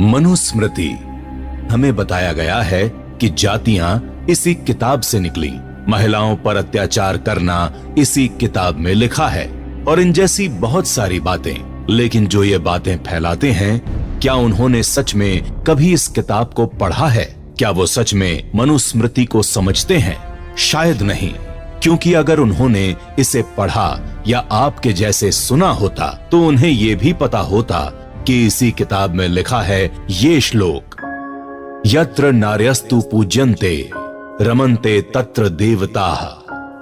मनुस्मृति। हमें बताया गया है कि जातियां इसी किताब से निकली, महिलाओं पर अत्याचार करना इसी किताब में लिखा है और इन जैसी बहुत सारी बातें। लेकिन जो ये बातें फैलाते हैं, क्या उन्होंने सच में कभी इस किताब को पढ़ा है? क्या वो सच में मनुस्मृति को समझते हैं? शायद नहीं, क्योंकि अगर उन्होंने इसे पढ़ा या आपके जैसे सुना होता तो उन्हें ये भी पता होता कि इसी किताब में लिखा है ये श्लोक, यत्र नार्यस्तु पूज्यन्ते रमन्ते तत्र देवताः,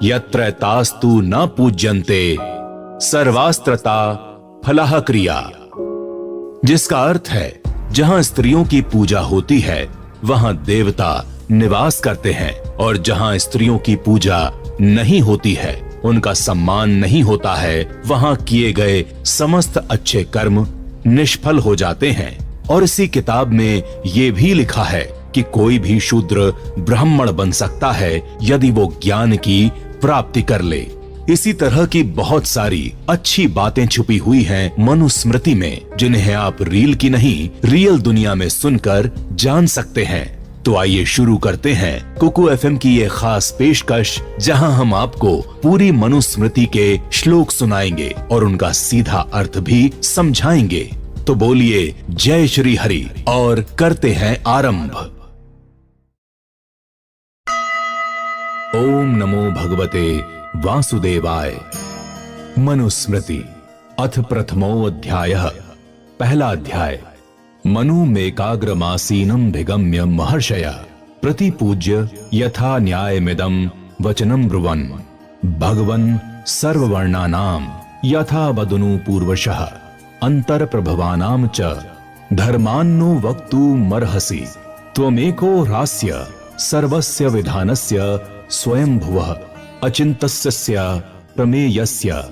यत्र तास्तु न पूज्यन्ते सर्वास्त्रता फलः क्रिया। जिसका अर्थ है जहां स्त्रियों की पूजा होती है वहां देवता निवास करते हैं और जहां स्त्रियों की पूजा नहीं होती है, उनका सम्मान नहीं होता है, वहां किए गए समस्त अच्छे कर्म निष्फल हो जाते हैं। और इसी किताब में ये भी लिखा है कि कोई भी शूद्र ब्राह्मण बन सकता है यदि वो ज्ञान की प्राप्ति कर ले। इसी तरह की बहुत सारी अच्छी बातें छुपी हुई हैं मनुस्मृति में, जिन्हें आप रील की नहीं रियल दुनिया में सुनकर जान सकते हैं। तो आइए शुरू करते हैं कुकू एफएम की ये खास पेशकश, जहां हम आपको पूरी मनुस्मृति के श्लोक सुनाएंगे और उनका सीधा अर्थ भी समझाएंगे। तो बोलिए जय श्री हरि और करते हैं आरंभ। ओम नमो भगवते वासुदेवाय। मनुस्मृति अथ प्रथमो अध्यायः। पहला अध्याय। मनु मेकाग्रमासीनं भिगम्य महर्षया प्रतिपूज्य यथा न्यायमिदं वचनं ब्रुवन् भगवन् सर्ववर्णानां यथा वदनु पूर्वशः अंतरप्रभवानां च धर्मान्नो वक्तुमर्हसि त्वमेको ह्रास्य सर्वस्य विधानस्य स्वयंभुवः अचिंतस्य प्रमेयस्य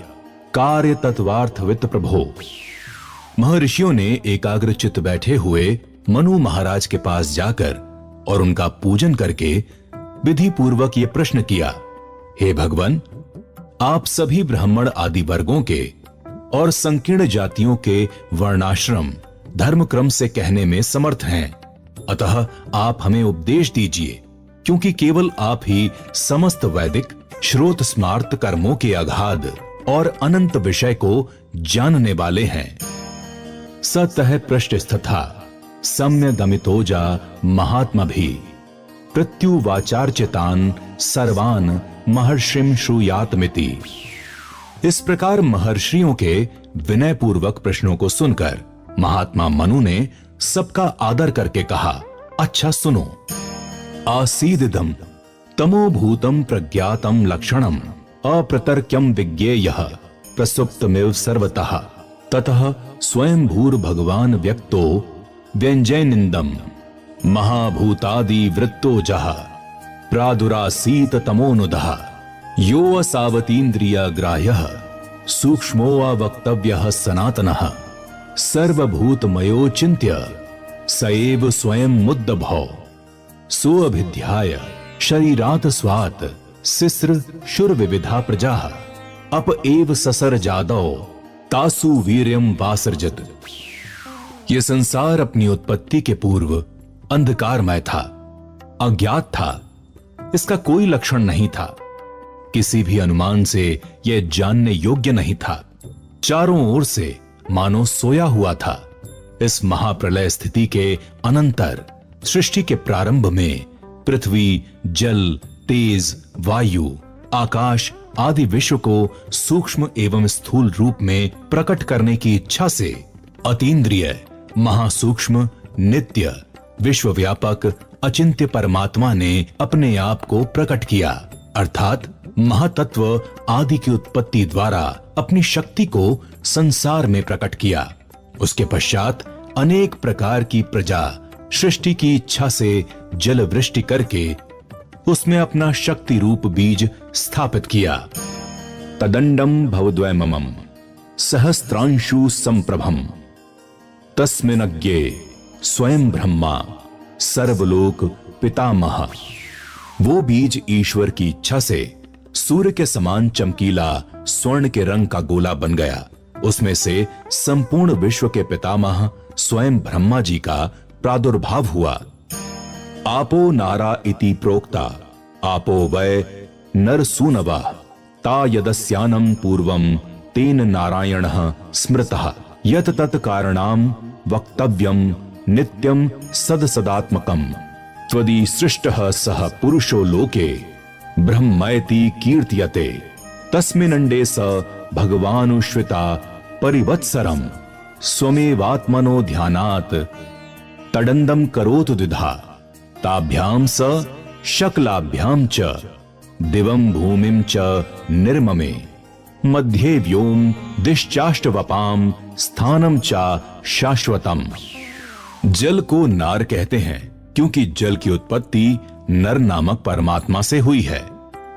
कार्यतत्वार्थवित् प्रभो। महर्षियों ने एकाग्रचित्त बैठे हुए मनु महाराज के पास जाकर और उनका पूजन करके विधि पूर्वक ये प्रश्न किया, हे भगवान, आप सभी ब्राह्मण आदि वर्गों के और संकीर्ण जातियों के वर्णाश्रम धर्म क्रम से कहने में समर्थ हैं, अतः आप हमें उपदेश दीजिए, क्योंकि केवल आप ही समस्त वैदिक श्रोत स्मार्त कर्मों के अगाध और अनंत विषय को जानने वाले हैं। सतः पृष्ठस्था सम्यगमितोजा महात्मा भी प्रत्युवाचार्चितान सर्वान महर्षिं श्रूयातमिति। इस प्रकार महर्षियों के विनय पूर्वक प्रश्नों को सुनकर महात्मा मनु ने सबका आदर करके कहा, अच्छा सुनो। आसीदिदं तमोभूतं प्रज्ञातं लक्षणम् अप्रतर्क्यं विज्ञेयः प्रसुप्तमेव सर्वतः ततः स्वयं भूर्भगवान् व्यक्तो व्यञ्जयनिन्दम् महाभूतादि वृत्तोजः प्रादुरासीत तमोनुदः यो असावतीन्द्रियग्राह्यः सूक्ष्मो वक्तव्यः सनातनः सर्वभूतमयोचिन्त्य स एव स्वयं मुद्दभौ सोऽभिध्याय शरीरात् स्वात् सिस्र शुर विविधा प्रजाः अप एव ससर जादौ तासु वीर्यं वासर्जत। ये संसार अपनी उत्पत्ति के पूर्व अंधकारमय था, अज्ञात था, इसका कोई लक्षण नहीं था, किसी भी अनुमान से यह जानने योग्य नहीं था, चारों ओर से मानो सोया हुआ था। इस महाप्रलय स्थिति के अनंतर सृष्टि के प्रारंभ में पृथ्वी, जल, तेज, वायु, आकाश आदि विश्व को सूक्ष्म एवं स्थूल रूप में प्रकट करने की इच्छा से अतीन्द्रिय, महासूक्ष्म, नित्य, विश्वव्यापक, अचिंत्य परमात्मा ने अपने आप को प्रकट किया, अर्थात महातत्व आदि की उत्पत्ति द्वारा अपनी शक्ति को संसार में प्रकट किया। उसके पश्चात अनेक प्रकार की प्रजा सृष्टि की इच्छा से जल वृष्टि करके उसमें अपना शक्ति रूप बीज स्थापित किया। तदंडम भवद्वैममं सहस्त्रांशु संप्रभम तस्मिन्नज्ञे स्वयं ब्रह्मा सर्वलोक पितामह। वो बीज ईश्वर की इच्छा से सूर्य के समान चमकीला स्वर्ण के रंग का गोला बन गया। उसमें से संपूर्ण विश्व के पितामह स्वयं ब्रह्मा जी का प्रादुर्भाव हुआ। आपो नारा इति प्रोक्ता आपो वै नरसूनवा ता यदस्यानं पूर्वं तेन नारायणः स्मृतः यत तत् कारणां वक्तव्यं नित्यं सदसदात्मकं त्वदि सृष्टः सः पुरुषो लोके ब्रह्मैति कीर्त्यते तस्मिन्नण्डे स भगवानुश्रिता परिवत्सरं स्वमेवात्मनो ध्यानात् तदण्डं करोतु द्विधा ताभ्यां स शकलाभ्यां च दिवं भूमिं च निर्ममे मध्ये व्योम दिश्चाष्टवपाम स्थानम चा शाश्वतम। जल को नार कहते हैं क्योंकि जल की उत्पत्ति नर नामक परमात्मा से हुई है।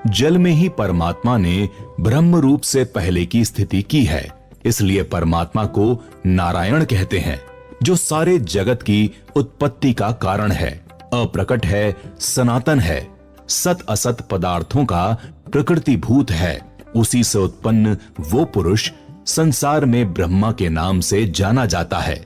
जल में ही परमात्मा ने ब्रह्म रूप से पहले की स्थिति की है, इसलिए परमात्मा को नारायण कहते हैं, जो सारे जगत की उत्पत्ति का कारण है, अप्रकट है, सनातन है, सत असत पदार्थों का प्रकृतिभूत है। उसी से उत्पन्न वो पुरुष संसार में ब्रह्मा के नाम से जाना जाता है।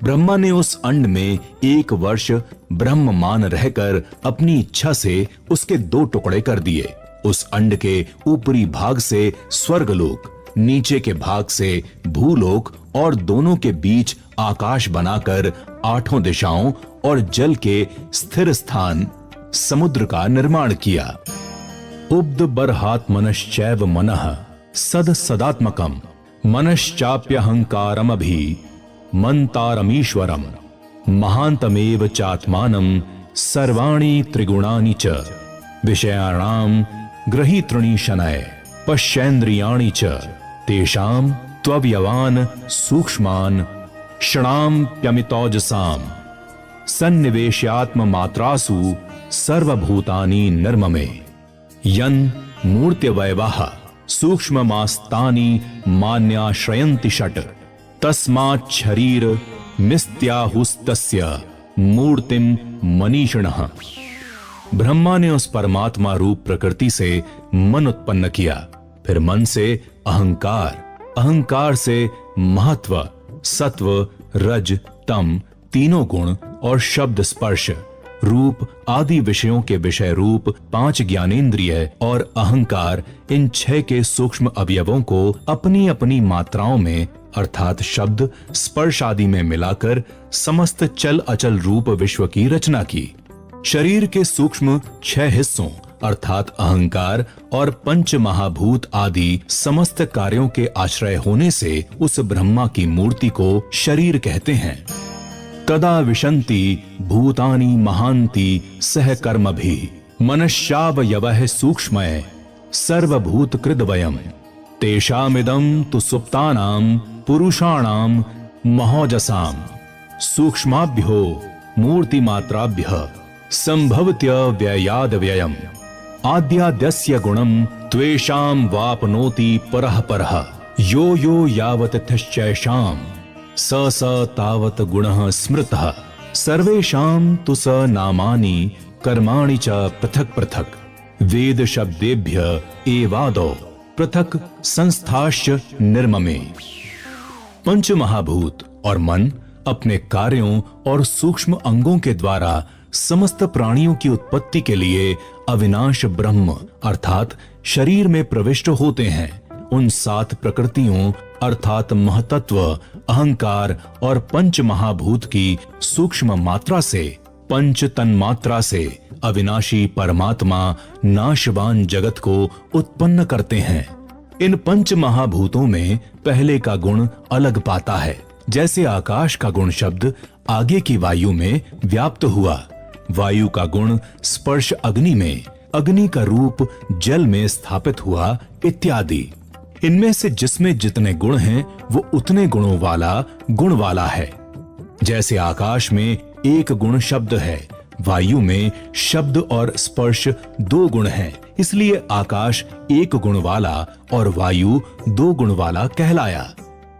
ब्रह्मा ने उस अंड में 1 वर्ष ब्रह्ममान रहकर अपनी इच्छा से उसके 2 टुकड़े कर दिए। उस अंड के ऊपरी भाग से स्वर्गलोक, नीचे के भाग से भूलोक और दोनों के बीच आकाश बनाकर 8 दिशाओं और जल के स्थिर स्थान समुद्र का निर्माण किया। उब्द बर्हात्मनश्चैव मनः सद सदात्मकम् मनश्चाप्यहंकारमभि मंतारमीश्वरम् महान्तमेव चात्मानं सर्वाणि त्रिगुणानि च विषयाणां गृहीतृणि शनय पश्येन्द्रियाणि च तेषां त्वयवान् सूक्ष्मान् क्षणाम्प्यमितौजसां सन्निवेश्यात्ममात्रासु सर्वभूतानि निर्ममे यन् मूर्त्यवयवः सूक्ष्ममास्तानि मान्याश्रयन्ति षट् तस्मात् शरीर मिस्त्याहुस्तस्य मूर्तिं मनीषिणः। ब्रह्मा ने उस परमात्मा रूप प्रकृति से मन उत्पन्न किया, फिर मन से अहंकार, अहंकार से महत्व, सत्व, रज, तम तीनों गुण और शब्द, स्पर्श, रूप आदि विषयों के विषय रूप 5 ज्ञानेंद्रिय और अहंकार, इन 6 के सूक्ष्म अवयवों को अपनी अपनी मात्राओं में अर्थात शब्द, स्पर्श आदि में मिलाकर समस्त चल अचल रूप विश्व की रचना की। शरीर के सूक्ष्म 6 हिस्सों अर्थात अहंकार और पंच महाभूत आदि समस्त कार्यों के आश्रय होने से उस ब्रह्मा की मूर्ति को शरीर कहते हैं। तदा विशन्ति भूतानि महान्ति सह कर्मभिः मनश्चावयवः सूक्ष्मय सर्वभूतकृद्वयम् तेषामिदं तु सुप्तानां पुरुषाणां महोजसां सूक्ष्माभ्यो मूर्तिमात्राभ्यः संभवत्य व्ययाद व्ययम् आद्याद्यस्य गुणं त्वेषां वापनोति परः परः यो यो यावत् तिष्ठैषां स स तावत् गुणः स्मृतः सर्वेषां तु स नामानि कर्माणि च पृथक् पृथक् वेद शब्देभ्य एवादौ पृथक् संस्थाश्च निर्ममे। पंच महाभूत और मन अपने कार्यों और सूक्ष्म अंगों के द्वारा समस्त प्राणियों की उत्पत्ति के लिए अविनाश ब्रह्म अर्थात शरीर में प्रविष्ट होते हैं। उन 7 प्रकृतियों अर्थात महतत्व, अहंकार और पंच महाभूत की सूक्ष्म मात्रा से, पंच तन्मात्रा से अविनाशी परमात्मा नाशवान जगत को उत्पन्न करते हैं। इन पंच महाभूतों में पहले का गुण अलग पाता है। जैसे आकाश का गुण शब्द आगे की वायु में व्याप्त हुआ, वायु का गुण स्पर्श अग्नि में, अग्नि का रूप जल में स्थापित हुआ इत्यादि। इनमें से जिसमें जितने गुण हैं वो उतने गुणों वाला है। जैसे आकाश में 1 गुण शब्द है, वायु में शब्द और स्पर्श 2 गुण हैं, इसलिए आकाश 1 गुण वाला और वायु 2 गुण वाला कहलाया।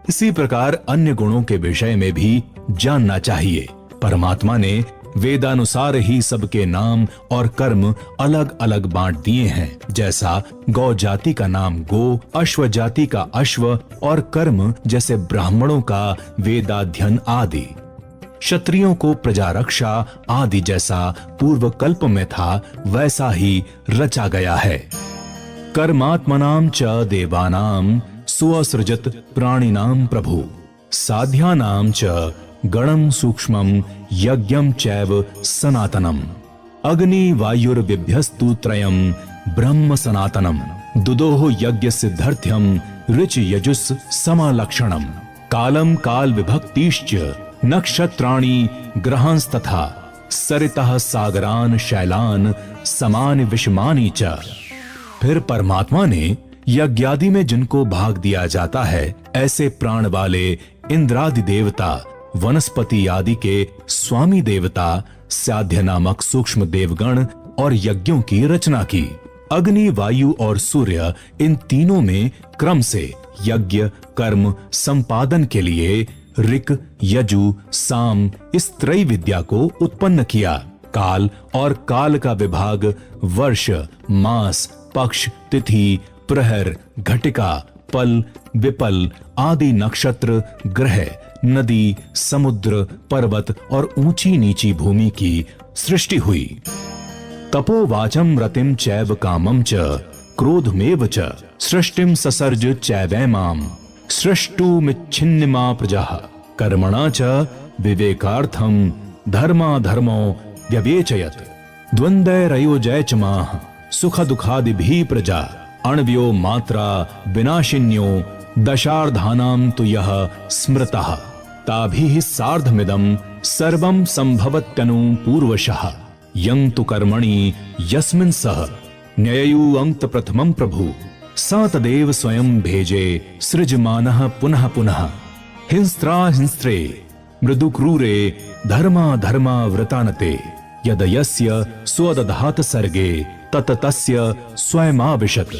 इसी प्रकार अन्य गुणों के विषय में भी जानना चाहिए। परमात्मा ने वेदानुसार ही सबके नाम और कर्म अलग अलग बांट दिए हैं। जैसा गौ जाति का नाम गो, अश्व जाति का अश्व और कर्म जैसे ब्राह्मणों का वेदाध्ययन आदि, क्षत्रियों को प्रजा रक्षा आदि जैसा पूर्व कल्प में था वैसा ही रचा गया है। कर्मात्मनां च देवानां स्वसृजत प्राणिनां प्रभु, साध्यानां च गणं सूक्ष्मं यज्ञं चैव सनातनम्, अग्नि वायुर्विभ्यस्तु त्रयं ब्रह्म सनातनम्, दुदोह यज्ञ सिद्धर्थ्यं ऋच यजुस् समालक्षणम्, कालं काल विभक्तिश्च नक्षत्राणि ग्रहांस्तथा सरितः सागरान शैलान समान विषमानि च। फिर परमात्मा ने यज्ञादि में जिनको भाग दिया जाता है ऐसे प्राण वाले इंद्रादि देवता, वनस्पति आदि के स्वामी देवता, साध्य नामक सूक्ष्म देवगण और यज्ञों की रचना की। अग्नि, वायु और सूर्य इन तीनों में क्रम से यज्ञ कर्म संपादन के लिए ऋक, यजु, साम इस त्रय विद्या को उत्पन्न किया। काल और काल का विभाग वर्ष, मास, पक्ष, तिथि, प्रहर, घटिका, पल, विपल आदि नक्षत्र, ग्रह, नदी, समुद्र, पर्वत और ऊंची नीची भूमि की सृष्टि हुई। तपोवाचम रतिम चैव कामम च क्रोधमेव च सृष्टिम ससर्ज चैवैमाम सृष्टुमिच्छिन्नमा प्रजाः कर्मणा च विवेकार्थम धर्माधर्मो व्यवेचयत् द्वन्द्वैरयोजय च माः सुख दुखादिभिः प्रजा अण्व्यो मात्रा विनाशिन्यो दशार्धानां तु यः स्मृतः ताभिः सार्धमिदं सर्वं संभवत्यनु पूर्वशः यं तु कर्मणि यस्मिन् सः न्यययु अंत प्रथमं प्रभु स तदेव स्वयं भेजे सृजमानः पुनः पुनः हिंस्त्रा हिंस्त्रे मृदु क्रूरे धर्मा धर्मा व्रतानते यद यस्य स्वदधात सर्गे तत तस्य स्वयमाविशत्।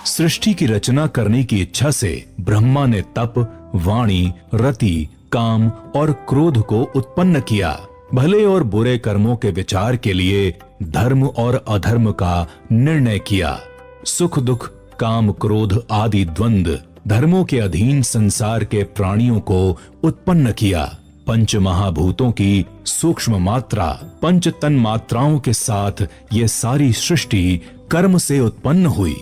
सृष्टि की रचना करने की इच्छा से ब्रह्मा ने तप, वाणी, रति, काम और क्रोध को उत्पन्न किया। भले और बुरे कर्मों के विचार के लिए धर्म और अधर्म का निर्णय किया। सुख दुख, काम क्रोध आदि द्वंद्व धर्मों के अधीन संसार के प्राणियों को उत्पन्न किया। पंच महाभूतों की सूक्ष्म मात्रा, पंच तन मात्राओं के साथ ये सारी सृष्टि कर्म से उत्पन्न हुई।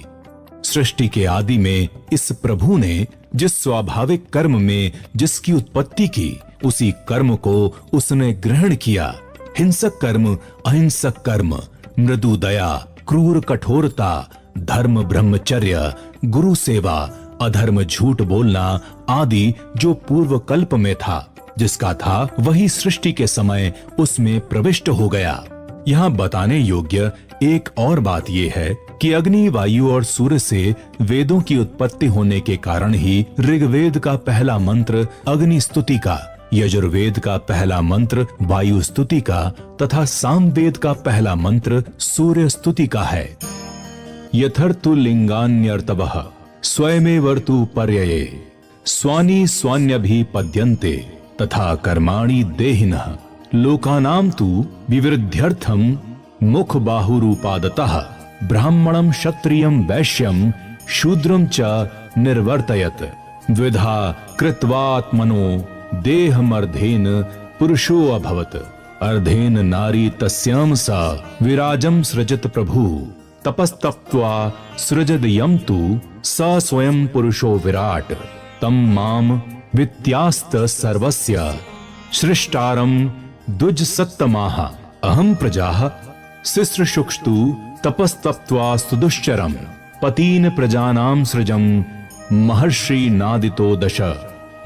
सृष्टि के आदि में इस प्रभु ने जिस स्वाभाविक कर्म में जिसकी उत्पत्ति की, उसी कर्म को उसने ग्रहण किया। हिंसक कर्म, अहिंसक कर्म, मृदु दया, क्रूर कठोरता, धर्म ब्रह्मचर्य, गुरु सेवा, अधर्म झूठ बोलना आदि जो पूर्व कल्प में था, जिसका था वही सृष्टि के समय उसमें प्रविष्ट हो गया। यहाँ बताने योग्य एक और बात यह है कि अग्नि, वायु और सूर्य से वेदों की उत्पत्ति होने के कारण ही ऋग्वेद का पहला मंत्र अग्नि स्तुति का, यजुर्वेद का पहला मंत्र वायु स्तुति का तथा सामवेद का पहला मंत्र सूर्य स्तुति का है। यथर्तु लिंगान्यर्तवः स्वयमेवर्तु पर्यये स्वानि स्वान्यभिपद्यन्ते तथा कर्माणि देहिनः लोकानां तु विवृद्ध्यर्थं मुख बाहुरूपादतः ब्राह्मणं क्षत्रियं वैश्यं शूद्रं च निर्वर्तयत् द्विधा कृत्वात्मनो देहमर्धेन पुरुषो अभवत् अर्धेन नारी तस्यां सा विराजं सृजत प्रभु तपस्तप्त्वा सृजदयं तु स स्वयं पुरुषो विराट तं मां वित्यास्त सर्वस्य सृष्टारं द्विजसत्तमाः अहं प्रजाः सिस्रशुक्षतु तपस्तप्त्वा सुदुश्चरं पतीन प्रजानां सृजं महर्षि नादितो दश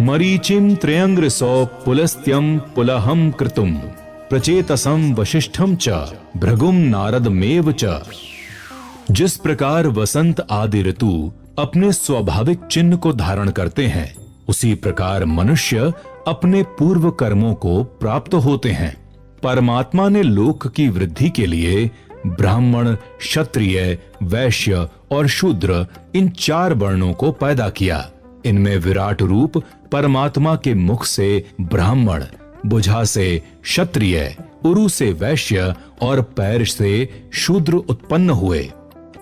मरीचिं त्रयंग्रसौ पुलस्त्यं पुलहं कृतुं प्रचेतसं वशिष्ठं च भृगुं नारदमेव च। जिस प्रकार वसंत आदि ऋतु अपने स्वाभाविक चिन्ह को धारण करते हैं, उसी प्रकार मनुष्य अपने पूर्व कर्मों को प्राप्त होते हैं। परमात्मा ने लोक की वृद्धि के लिए ब्राह्मण, क्षत्रिय, वैश्य और शूद्र इन चार वर्णों को पैदा किया। इनमें विराट रूप परमात्मा के मुख से ब्राह्मण, भुजा से क्षत्रिय उरु से वैश्य और पैर से शूद्र उत्पन्न हुए।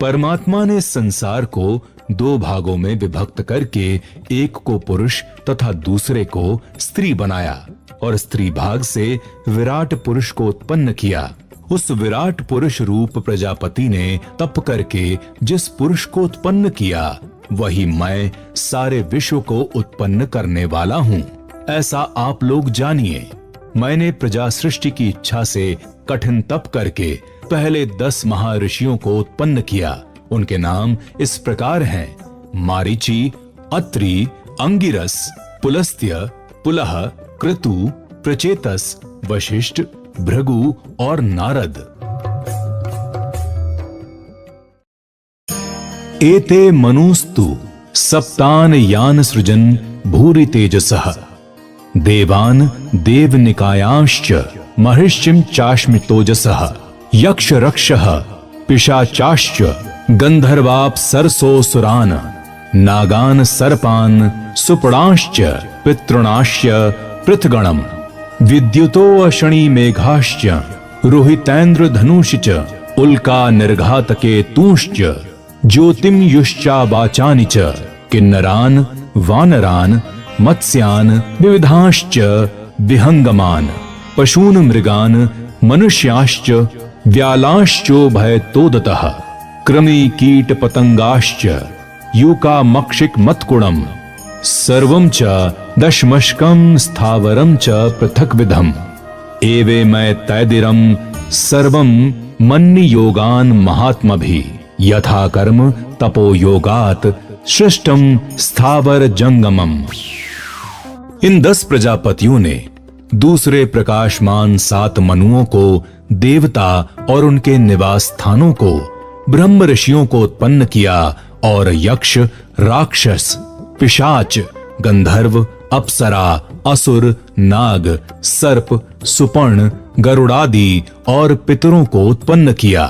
परमात्मा ने संसार को दो भागों में विभक्त करके एक को पुरुष तथा दूसरे को स्त्री बनाया और स्त्री भाग से विराट पुरुष को उत्पन्न किया। उस विराट पुरुष रूप प्रजापति ने तप करके जिस पुरुष को उत्पन्न किया, वही मैं सारे विश्व को उत्पन्न करने वाला हूँ। ऐसा आप लोग जानिए। मैंने प्रजा सृष्टि की इच्छा से कठिन तप करके पहले 10 महर्षियों को उत्पन्न किया। उनके नाम इस प्रकार हैं: मारीचि, अत्रि, अंगिरस, पुलस्त्य, पुलह, क्रतु, प्रचेतस, वशिष्ठ, भृगु और नारद। एते मनुस्तु सप्तान यान सृजन भूरि तेजसः देवान देवनिकायांश्च महिष्यं चाश्मितोजसः यक्ष रक्षः पिशाचाश्च गंधर्वाप्सरसोऽसुरान् नागान् सर्पान् सुपडांश्च पितॄणाश्च पृथगणम् विद्युतो अशनि मेघाश्च रोहितेन्द्रधनुषि च उल्का निर्घातके तूंश्च ज्योतिमयुश्चावाचानि च किन्नरान् वानरान् मत्स्यान् विविधांश्च विहंगमान् पशून् मृगान् मनुष्याश्च व्यालांश्चोभयतोदतः कृमि कीट पतंगाश्च यूकामक्षिक मत्कुणम् सर्वं च दशमशकं स्थावरं च पृथक्विधम् एवे मैं तैदिरं सर्वं मन्नि योगान् महात्मभिः यथा कर्म तपो योगात् सृष्टम स्थावर जंगमम। इन 10 प्रजापतियों ने दूसरे प्रकाशमान 7 मनुओं को, देवता और उनके निवास स्थानों को, ब्रह्म ऋषियों को उत्पन्न किया और यक्ष, राक्षस, पिशाच, गंधर्व, अप्सरा, असुर, नाग, सर्प, सुपर्ण, गरुड़ादि और पितरों को उत्पन्न किया।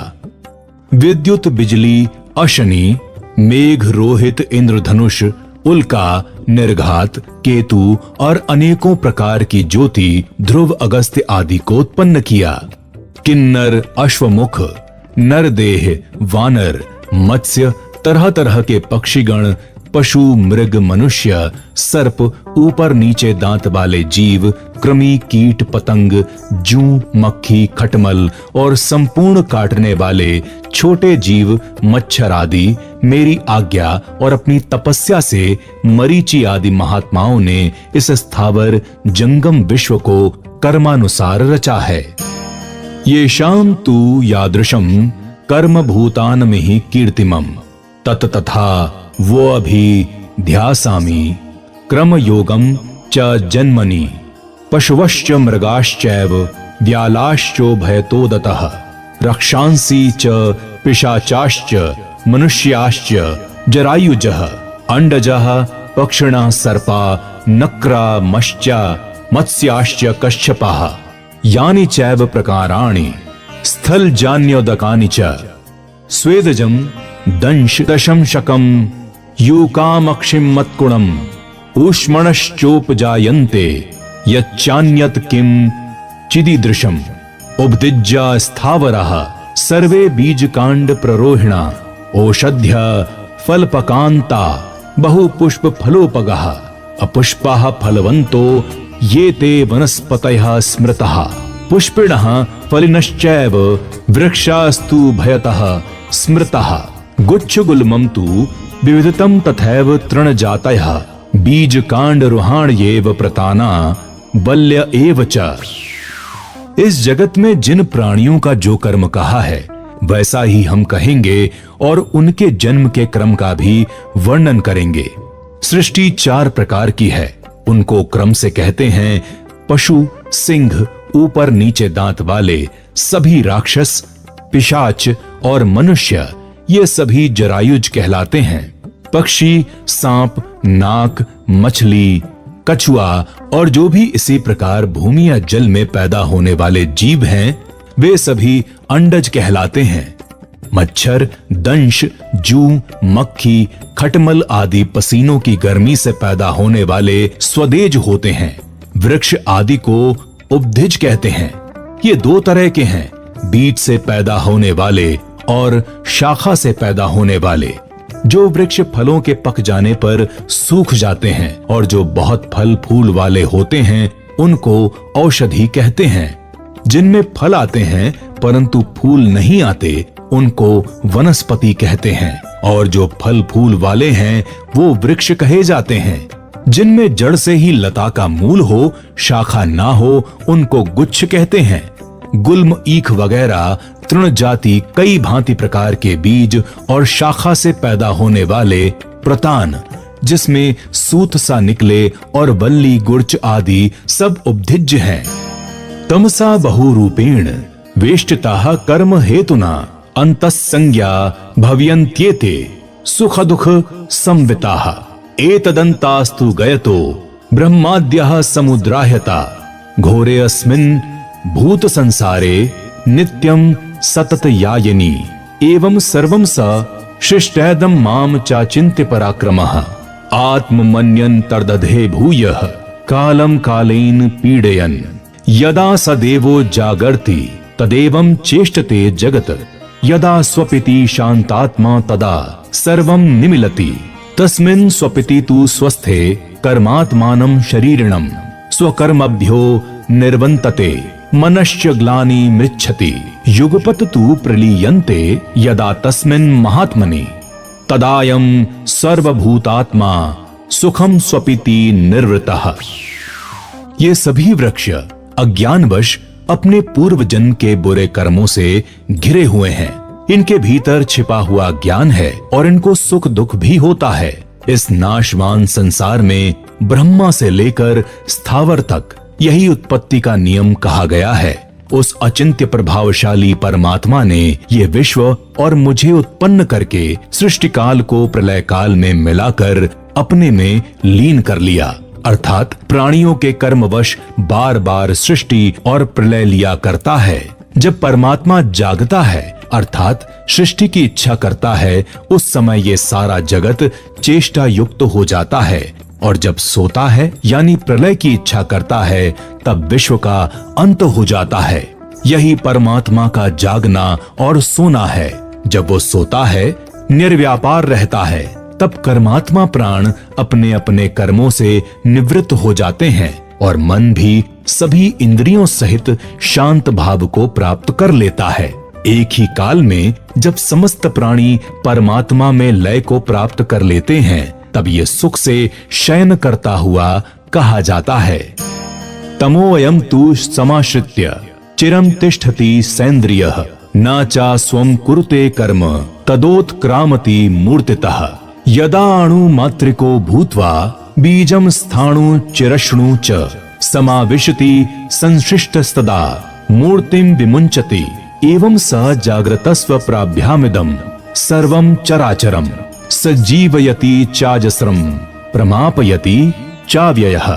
विद्युत, बिजली, अशनि, मेघ, रोहित, इंद्रधनुष, उल्का, निर्घात, केतु और अनेकों प्रकार की ज्योति, ध्रुव, अगस्त्य आदि को उत्पन्न किया। किन्नर, अश्वमुख, नरदेह, वानर, मत्स्य, तरह तरह के पक्षीगण, पशु, मृग, मनुष्य, सर्प, ऊपर नीचे दांत वाले जीव, कृमि, कीट, पतंग, जूं, मक्खी, खटमल और संपूर्ण काटने वाले छोटे जीव, मच्छर आदि मेरी आज्ञा और अपनी तपस्या से मरीचि आदि महात्माओं ने इस स्थावर जंगम विश्व को कर्मानुसार रचा है। ये शाम तु यादृशम कर्म भूतान में ही कीर्तिमम तत तथा वो अभी ध्यासामि क्रम योगम च जन्मनि पशवश्च मृगाश्चैव व्यालाश्चो भयतोदतः रक्षांसि च पिशाचाश्च मनुष्याश्च जरायुजः अंडजः पक्षिणः सर्पा नक्रा मश्चा मत्स्याश्च कच्छपाः यानि चैव प्रकाराणि स्थलजान्योदकानि च स्वेदजं दंश दशंशकं यूकामक्षिं मत्कुणम् ऊष्मणश्चोपजायन्ते यच्चान्यत् किं चिदीदृशम् उपदिज्या स्थावराः सर्वे बीजकाण्ड प्ररोहिणा ओषध्य फलपकान्ता बहुपुष्प फलोपगः अपुष्पाः फलवन्तो ये ते वनस्पतयः स्मृतः पुष्पिणः फलिनश्चैव वृक्षास्तु भयतः स्मृतः गुच्छगुल्मं तु विविधतं तथैव तृणजातयः बीजकाण्डरुहाण्येव प्रताना बल्य एव च। इस जगत में जिन प्राणियों का जो कर्म कहा है वैसा ही हम कहेंगे और उनके जन्म के क्रम का भी वर्णन करेंगे। सृष्टि 4 प्रकार की है, उनको क्रम से कहते हैं पशु, सिंह, ऊपर नीचे दांत वाले, सभी राक्षस, पिशाच और मनुष्य, ये सभी जरायुज कहलाते हैं। पक्षी, सांप, नाक, मछली, कछुआ और जो भी इसी प्रकार भूमि या जल में पैदा होने वाले जीव हैं, वे सभी अंडज कहलाते हैं। मच्छर, दंश, जूं, मक्खी, खटमल आदि पसीनों की गर्मी से पैदा होने वाले स्वदेज होते हैं। वृक्ष आदि को उपधिज कहते हैं। ये दो तरह के हैं, बीज से पैदा होने वाले और शाखा से पैदा होने वाले। जो वृक्ष फलों के पक जाने पर सूख जाते हैं और जो बहुत फल फूल वाले होते हैं उनको औषधि कहते हैं। जिनमें फल आते हैं परंतु फूल नहीं आते उनको वनस्पति कहते हैं। और जो फल फूल वाले हैं वो वृक्ष कहे जाते हैं। जिनमें जड़ से ही लता का मूल हो, शाखा ना हो, उनको गुच्छ कहते हैं। गुल्म, ईख वगैरह तृण जाति कई भांति प्रकार के बीज और शाखा से पैदा होने वाले प्रतान, जिसमें सूत सा निकले, और वल्ली, गुर्च आदि सब उपधिज्य हैं। तमसा बहुरूपेण वेष्टिताः कर्म हेतुना अंतःसंज्ञा भव्यन्त्येते सुख दुख संविताः। एतदन्तास्तु गयतो ब्रह्माद्यः समुद्राह्यता घोरे अस्मिन् भूत संसारे नित्यं सतत यायनी। एवं सर्वं स शिष्टैदं माम चाचिन्त्य पराक्रमः आत्ममन्यन् तर्दधे भूयः कालं कालेन पीडयन्। यदा स देवो जागर्ति तदेवं चेष्टते जगत्। यदा स्वपिति शान्तात्मा तदा सर्वं निमिलति। तस्मिन् स्वपिति तु स्वस्थे कर्मात्मानं शरीरिणं स्वकर्मभ्यो निर्वन्तते। मनश्च ग्लानि मृच्छति युगपत् तु प्रलीयन्ते। यदा तस्मिन् महात्मनि तदायं सर्वभूतात्मा सुखं स्वपिति निर्वृतः। ये सभी वृक्ष अज्ञानवश अपने पूर्व जन्म के बुरे कर्मों से घिरे हुए हैं। इनके भीतर छिपा हुआ ज्ञान है और इनको सुख दुख भी होता है। इस नाशवान संसार में ब्रह्मा से लेकर स्थावर तक यही उत्पत्ति का नियम कहा गया है। उस अचिंत्य प्रभावशाली परमात्मा ने ये विश्व और मुझे उत्पन्न करके सृष्टि काल को प्रलय काल में मिलाकर अपने में लीन कर लिया। अर्थात प्राणियों के कर्मवश बार बार सृष्टि और प्रलय लिया करता है। जब परमात्मा जागता है अर्थात सृष्टि की इच्छा करता है, उस समय ये सारा जगत चेष्टा युक्त हो जाता है, और जब सोता है यानी प्रलय की इच्छा करता है तब विश्व का अंत हो जाता है। यही परमात्मा का जागना और सोना है। जब वो सोता है, निर्व्यापार रहता है, तब कर्मात्मा प्राण अपने अपने कर्मों से निवृत्त हो जाते हैं और मन भी सभी इंद्रियों सहित शांत भाव को प्राप्त कर लेता है। एक ही काल में जब समस्त प्राणी परमात्मा में लय को प्राप्त कर लेते हैं, तब ये सुख से शयन करता हुआ कहा जाता है। तमोऽयं तु समाश्रित्य चिरं तिष्ठति सैन्द्रियः न चा स्वं कुरुते कर्म तदोत्क्रामति मूर्तितः। यदा अणु मात्रिको भूत्वा बीजं स्थाणु चिरष्णु च समाविशति संशिष्टस्तदा मूर्तिं विमुञ्चति। एवं स जाग्रतस्व प्राभ्यामिदं सर्वं चराचरं सजीवयति चाजस्रं प्रमापयति चाव्ययः।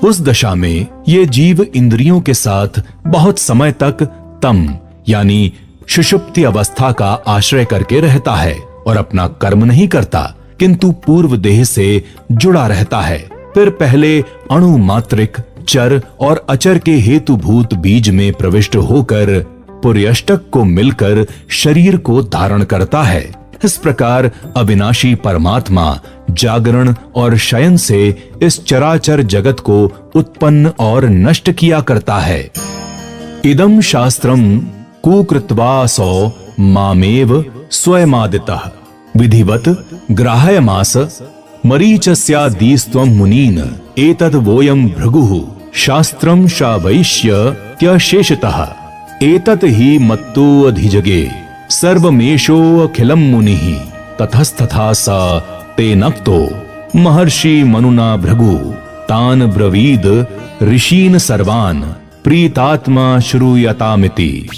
उस दशा में ये जीव इंद्रियों के साथ बहुत समय तक तम यानी सुषुप्ति अवस्था का आश्रय करके रहता है और अपना कर्म नहीं करता, किंतु पूर्व देह से जुड़ा रहता है। फिर पहले अणु मात्रिक चर और अचर के हेतुभूत बीज में प्रविष्ट होकर पुर्यष्टक को मिलकर शरीर को धारण करता है। इस प्रकार अविनाशी परमात्मा जागरण और शयन से इस चराचर जगत को उत्पन्न और नष्ट किया करता है। इदं शास्त्रम कुकृत्वासो मामेव स्वयमादितः विधिवत ग्राहयमास मरीचस्यादिस्त्वं मुनीन् एतद् वोयं भृगुः शास्त्रं शावयिष्य त्यशेषतः एतत् हि मत्तो अधिजगे सर्वमेषो अखिलं मुनिः ततस्तथा स तेनक्तो महर्षि मनुना भृगु तान् ब्रवीद ऋषीन् सर्वान् प्रीतात्मा श्रूयतामिति।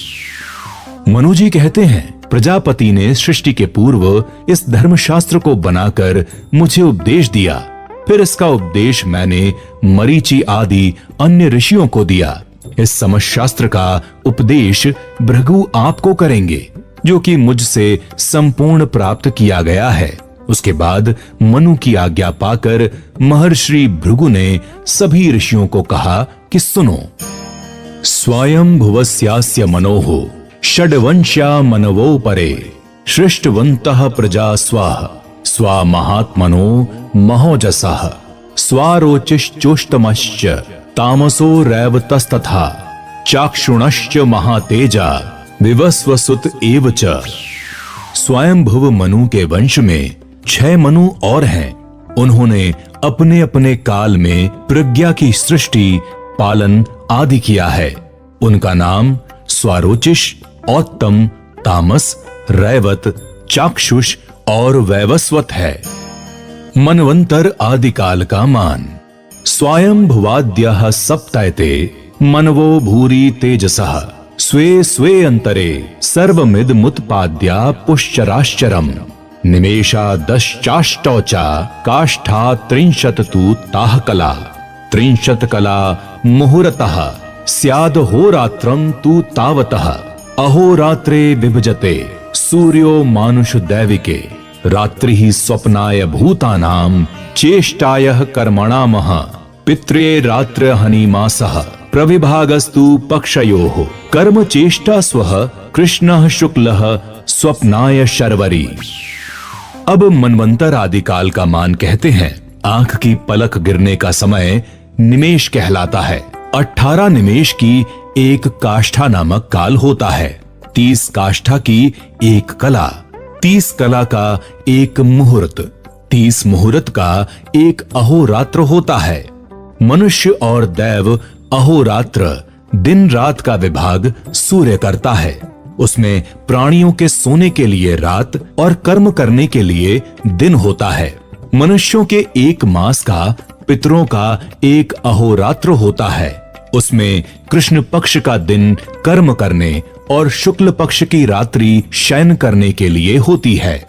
मनु जी कहते हैं, प्रजापति ने सृष्टि के पूर्व इस धर्मशास्त्र को बनाकर मुझे उपदेश दिया। फिर इसका उपदेश मैंने मरीचि आदि अन्य ऋषियों को दिया। इस समशास्त्र का उपदेश भृगु आपको करेंगे, जो कि मुझसे संपूर्ण प्राप्त किया गया है। उसके बाद मनु की आज्ञा पाकर महर्षि भृगु ने सभी ऋषियों को कहा कि सुनो, स्वयं भुवस्यास्य मनोः षड्वंश्या मनवो परे सृष्टवन्तः प्रजा स्वमहात्मनो महोजसः स्वारोचिश्चोष्टमश्च तामसो रैवतस्तथा चाक्षुणश्च महातेजा विवस्वसुत एव च। स्वयंभुव मनु के वंश में 6 मनु और हैं। उन्होंने अपने अपने काल में प्रज्ञा की सृष्टि, पालन आदि किया है। उनका नाम स्वारोचिष, औत्तम, तामस, रैवत, चाक्षुष और वैवस्वत है। मनवंतर आदि काल का मान। स्वयंभुवाद्यः सप्तैते मनवो भूरि तेजसः स्वे स्वे अंतरे सर्वमिदमुत्पाद्या पुश्चराश्चरम् निमेषादश्चाष्टौ च काष्ठा 30 तु ताः कला 30 कला मुहूर्तः स्याद् होरात्रं तु तावतः अहोरात्रे विभजते सूर्यो मानुष दैविके रात्रिः स्वप्नाय भूतानां चेष्टायः कर्मणामः पित्रे रात्र हनिमासः प्रविभागस्तु पक्षयोः कर्म चेष्टा स्वः कृष्णः शुक्लः स्वप्नाय शर्वरी। अब मनवंतर आदि काल का मान कहते हैं। आंख की पलक गिरने का समय निमेष कहलाता है। 18 निमेष की एक काष्ठा नामक काल होता है। 30 काष्ठा की एक कला, 30 कला का एक मुहूर्त, 30 मुहूर्त का एक अहोरात्र होता है। मनुष्य और दैव अहोरात्र दिन रात का विभाग सूर्य करता है। उसमें प्राणियों के सोने के लिए रात और कर्म करने के लिए दिन होता है। मनुष्यों के एक मास का, पितरों का एक अहोरात्र होता है। उसमें कृष्ण पक्ष का दिन कर्म करने और शुक्ल पक्ष की रात्रि शयन करने के लिए होती है।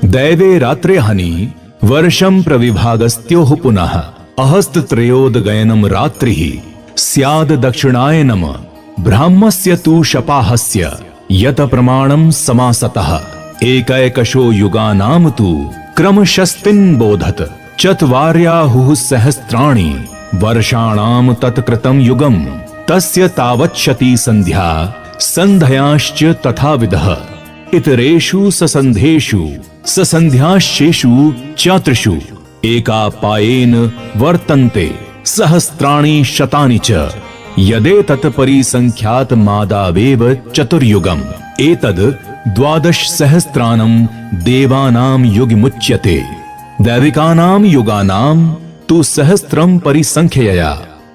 दैवे रात्रे हनि वर्षम प्रविभागस्त्योः पुनः अहस्तत्रयोदगयनम रात्रिः स्याद दक्षिणायनम ब्राह्मस्य तु शपाहस्य यत प्रमाणम समासतः एकैकशो युगानाम तु क्रमशस्तिन् बोधत चत्वार्याहुः सहस्राणि वर्षाणाम तत्कृतं युगम तस्य तावच्छति संध्या संध्याश्च तथाविधः इतरेषु ससन्धेषु ससन्ध्याश्चेषु चात्रिषु एकापायेन वर्तन्ते सहस्राणि शतानि च यदेतत् परिसंख्यात मादावेव चतुर्युगम् एतद् 12 सहस्राणं देवानां युगमुच्यते दैविकानां युगानां तु सहस्रं परिसंख्यया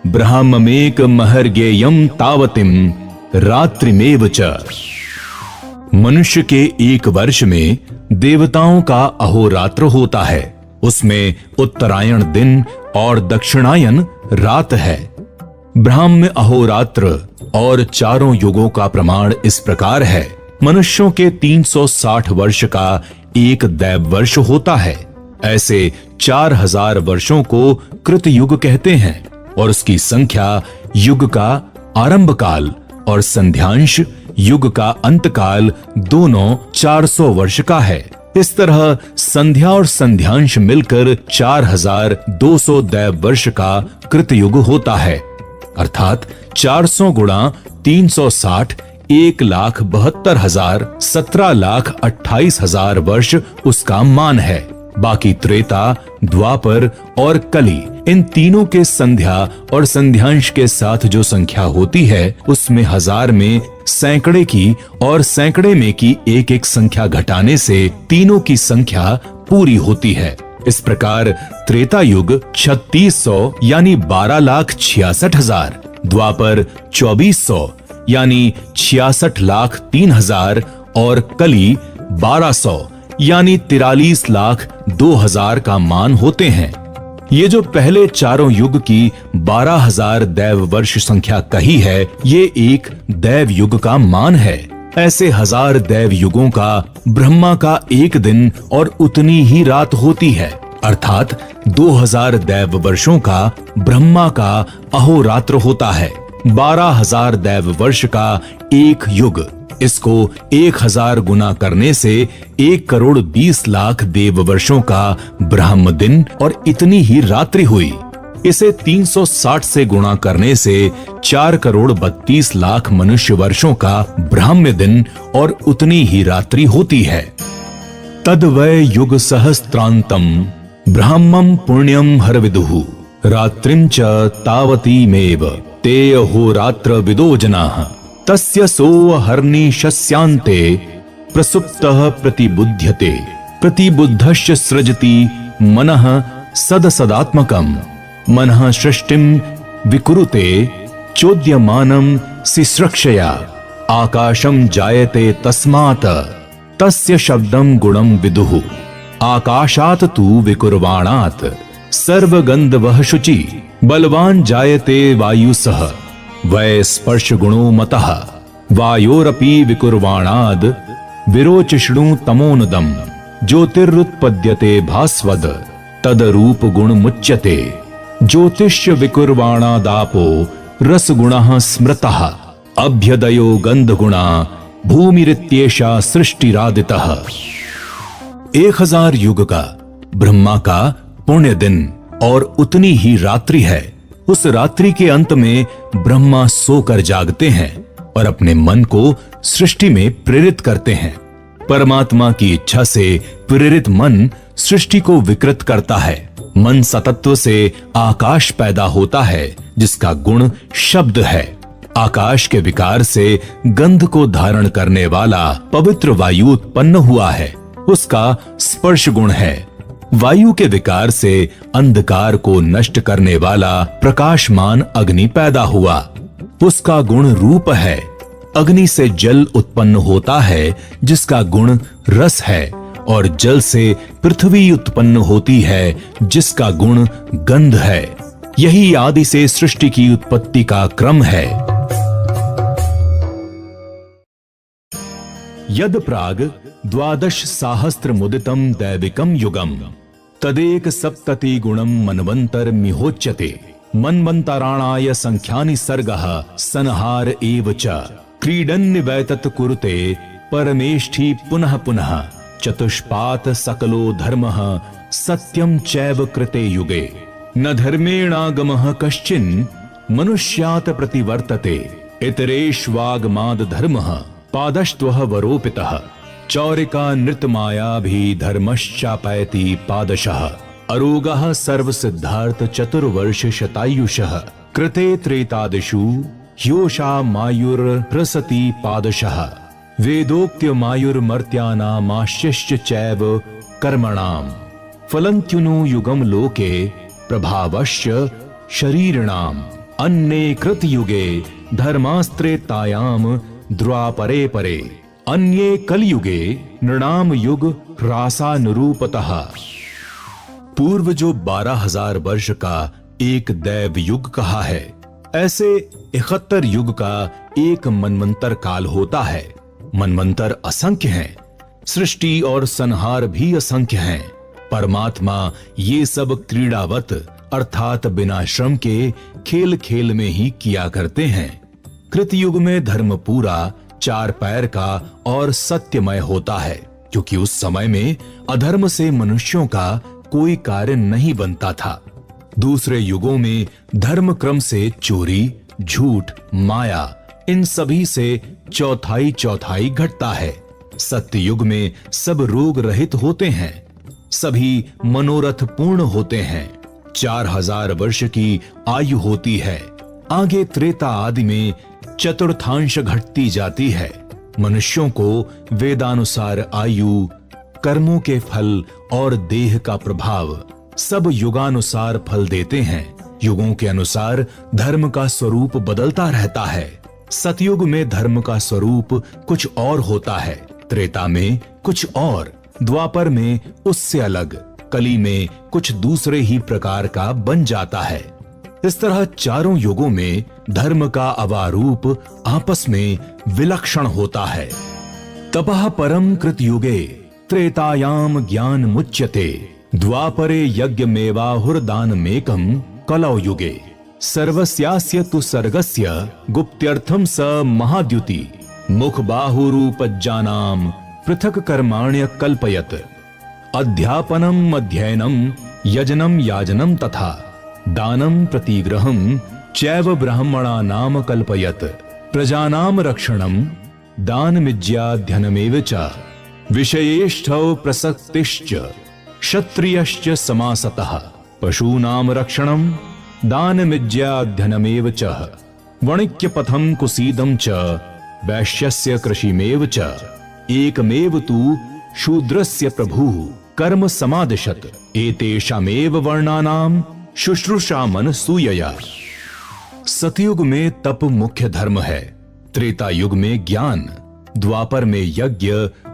ब्रह्ममेकमहर्गेयं तावतिं रात्रिमेव च। मनुष्य के एक वर्ष में देवताओं का अहोरात्र होता है। उसमें उत्तरायण दिन और दक्षिणायन रात है। ब्राह्म अहोरात्र और चारों युगों का प्रमाण इस प्रकार है। मनुष्यों के 360 वर्ष का एक दैव वर्ष होता है। ऐसे 4000 वर्षों को कृतयुग कहते हैं और उसकी संख्या युग का आरंभ काल और संध्यांश युग का अंतकाल दोनों 400 वर्ष का है। इस तरह संध्या और संध्यांश मिलकर 4200 दैव वर्ष का कृतयुग होता है। अर्थात 400 गुणा 360 1,72,000 17,28,000 वर्ष उसका मान है। बाकी त्रेता, द्वापर और कली इन तीनों के संध्या और संध्यांश के साथ जो संख्या होती है उसमें 1000 में सैकड़े की और सैकड़े में की एक एक संख्या घटाने से तीनों की संख्या पूरी होती है। इस प्रकार त्रेता युग 3600 यानी 12,66,000, द्वापर 2400 यानी 66,03,000 और कली 1200 यानी 43,02,000 का मान होते हैं। ये जो पहले चारों युग की 12,000 दैव वर्ष संख्या कही है, ये एक दैव युग का मान है। ऐसे 1000 दैव युगों का ब्रह्मा का एक दिन और उतनी ही रात होती है। अर्थात 2000 दैव वर्षों का ब्रह्मा का अहोरात्र होता है। 12,000 दैव वर्ष का एक युग। इसको 1000 गुना करने से 1,20,00,000 देव वर्षों का ब्रह्म दिन और इतनी ही रात्रि हुई। इसे 360 से गुणा करने से 4,32,00,000 मनुष्य वर्षों का ब्राह्म्य दिन और उतनी ही रात्रि होती है। तद वै युग सहस्त्रांतम ब्राह्मम पुण्यम हरविदुः रात्रिं च तावतीमेव ते अहोरात्र विदो जनाः तस्य सोऽहर्निशस्यान्ते प्रसुप्तः प्रतिबुध्यते प्रतिबुद्धश्च सृजति मनः सदसदात्मकम् मनः सृष्टिं विकुरुते चोद्यमानं सिस्रक्षया आकाशं जायते तस्मात् तस्य शब्दं गुणं विदुः आकाशात् तु विकुर्वाणात् सर्वगन्धवः शुचि बलवान जायते वायुसः वै स्पर्श गुणो मतः वायोरपि विकुर्वाणाद् विरोचिष्णु तमोनदम् ज्योतिरुत्पद्यते भास्वद तदरूप गुण मुच्यते ज्योतिष्य विकुर्वाणादापो रस गुणः स्मृतः अभ्यदयो गंध गुणा भूमिरित्येषा सृष्टिरादितः। 1000 युग का ब्रह्मा का पुण्य दिन और उतनी ही रात्रि है। उस रात्रि के अंत में ब्रह्मा सोकर जागते हैं और अपने मन को सृष्टि में प्रेरित करते हैं। परमात्मा की इच्छा से प्रेरित मन सृष्टि को विकृत करता है। मन सतत्व से आकाश पैदा होता है जिसका गुण शब्द है। आकाश के विकार से गंध को धारण करने वाला पवित्र वायु उत्पन्न हुआ है, उसका स्पर्श गुण है। वायु के विकार से अंधकार को नष्ट करने वाला प्रकाशमान अग्नि पैदा हुआ, उसका गुण रूप है। अग्नि से जल उत्पन्न होता है जिसका गुण रस है और जल से पृथ्वी उत्पन्न होती है जिसका गुण गंध है। यही आदि से सृष्टि की उत्पत्ति का क्रम है। यद प्राग 12 सहस्त्र मुदितम दैविकम युगम तदेक सप्तति गुणम मनवंतर मिहोच्यते मन्वंतराणाय संख्यानि सर्गः संहार एव च क्रीडन् वैतत् कुरुते परमेष्ठि पुनः पुनः चतुष्पात सकलो धर्मः सत्यं चैव कृते युगे न धर्मेणागमः कश्चिन् मनुष्यात् प्रतिवर्तते इतरेष्वागमाद् धर्मः पादश्त्वः वरोपितः चौरिका नृतमायाभि धर्मश्चापयति पादशः अरोगः सर्वसिद्धार्थ चतुर्वर्ष शतायुषः कृते त्रेतादिषु ह्योषा मायुर्हृसति पादशः वेदोक्त्यमायुर्मर्त्यानामाश्यश्च चैव कर्मणाम् फलन्त्युनो युगम लोके प्रभावश्च शरीरिणाम् अन्ये कृतयुगे धर्मास्त्रेतायाम द्वापरे परे अन्ये कलयुगे नृणाम युग ह्रासानुरूपतः। पूर्व जो 12,000 वर्ष का एक दैव युग कहा है, ऐसे 71 युग का एक मनवंतर काल होता है। मनवंतर असंख्य हैं, सृष्टि और संहार भी असंख्य हैं। परमात्मा ये सब क्रीड़ावत अर्थात बिना श्रम के खेल खेल में ही किया करते हैं। कृतयुग में धर्म पूरा 4 पैर का और सत्यमय होता है, क्योंकि उस समय में अधर्म से मनुष्यों का कोई कार्य नहीं बनता था। दूसरे युगों में धर्म क्रम से चोरी, झूठ, माया इन सभी से चौथाई चौथाई घटता है। सत्य युग में सब रोग रहित होते हैं, सभी मनोरथ पूर्ण होते हैं। 4000 वर्ष की आयु होती है। आगे त्रेता आदि में चतुर्थांश घटती जाती है। मनुष्यों को वेदानुसार आयु, कर्मों के फल और देह का प्रभाव सब युगानुसार फल देते हैं। युगों के अनुसार धर्म का स्वरूप बदलता रहता है। सतयुग में धर्म का स्वरूप कुछ और होता है, त्रेता में कुछ और, द्वापर में उससे अलग, कली में कुछ दूसरे ही प्रकार का बन जाता है। इस तरह चारों युगों में धर्म का अवारूप आपस में विलक्षण होता है। तपः परम कृत युगे त्रेतायाम ज्ञान मुच्यते द्वापरे यज्ञमेवाहुर्दानमेकं कलौ युगे सर्वस्यास्य तु सर्गस्य गुप्त्यर्थम स महाद्युति मुख बाहुरूपज्जानाम पृथक कर्माण्य कल्पयत अध्यापनम अध्ययनम यजनम याजनम तथा दानं प्रतिग्रहं चैव ब्राह्मणानां कल्पयत प्रजानां रक्षणं दानमिज्याध्ययनमेव च विषयेष्ठौ प्रसक्तिश्च क्षत्रियश्च समासतः पशूनां रक्षणं दानमिज्याध्ययनमेव च वणिक्यपथं कुसीदं च वैश्यस्य कृषिमेव च एकमेव तु शूद्रस्य प्रभुः कर्म समादिशत एतेषामेव वर्णानां शुश्रूषामनसूयया। सतयुग में तप मुख्य धर्म है, त्रेता युग में ज्ञान, द्वापर में यज्ञ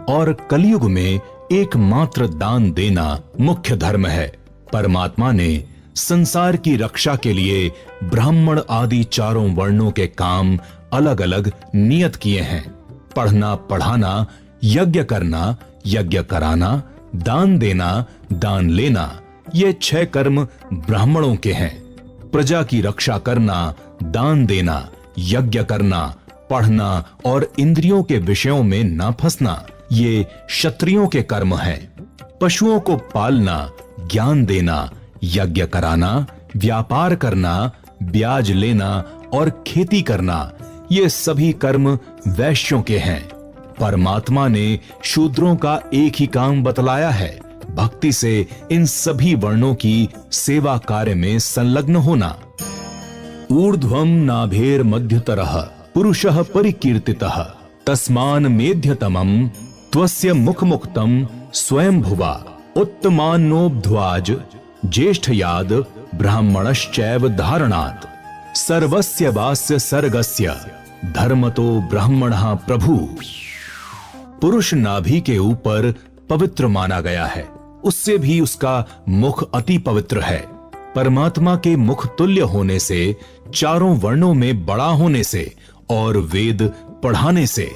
और कलयुग में एकमात्र दान देना मुख्य धर्म है। परमात्मा ने संसार की रक्षा के लिए ब्राह्मण आदि चारों वर्णों के काम अलग अलग नियत किए हैं। पढ़ना पढ़ाना, यज्ञ करना, यज्ञ कराना, दान देना, दान लेना, ये 6 कर्म ब्राह्मणों के हैं। प्रजा की रक्षा करना, दान देना, यज्ञ करना, पढ़ना और इंद्रियों के विषयों में ना फंसना, ये क्षत्रियों के कर्म हैं। पशुओं को पालना, ज्ञान देना, यज्ञ कराना, व्यापार करना, ब्याज लेना और खेती करना, ये सभी कर्म वैश्यों के हैं। परमात्मा ने शूद्रों का एक ही काम बतलाया है, भक्ति से इन सभी वर्णों की सेवा कार्य में संलग्न होना। ऊर्ध्वं नाभेर मध्यतरः पुरुषः परिकीर्तितः तस्मान् मेध्यतमं त्वस्य मुखमुक्तं स्वयंभुवा उत्तमान्नोऽब्ध्वाज ज्येष्ठयाद ब्राह्मणश्चैव धारणात् सर्वस्य वास्य सर्गस्य धर्मतो ब्राह्मणः प्रभु। पुरुष नाभि के ऊपर पवित्र माना गया है, उससे भी उसका मुख अति पवित्र है। परमात्मा के मुख तुल्य होने से, चारों वर्णों में बड़ा होने से और वेद पढ़ाने से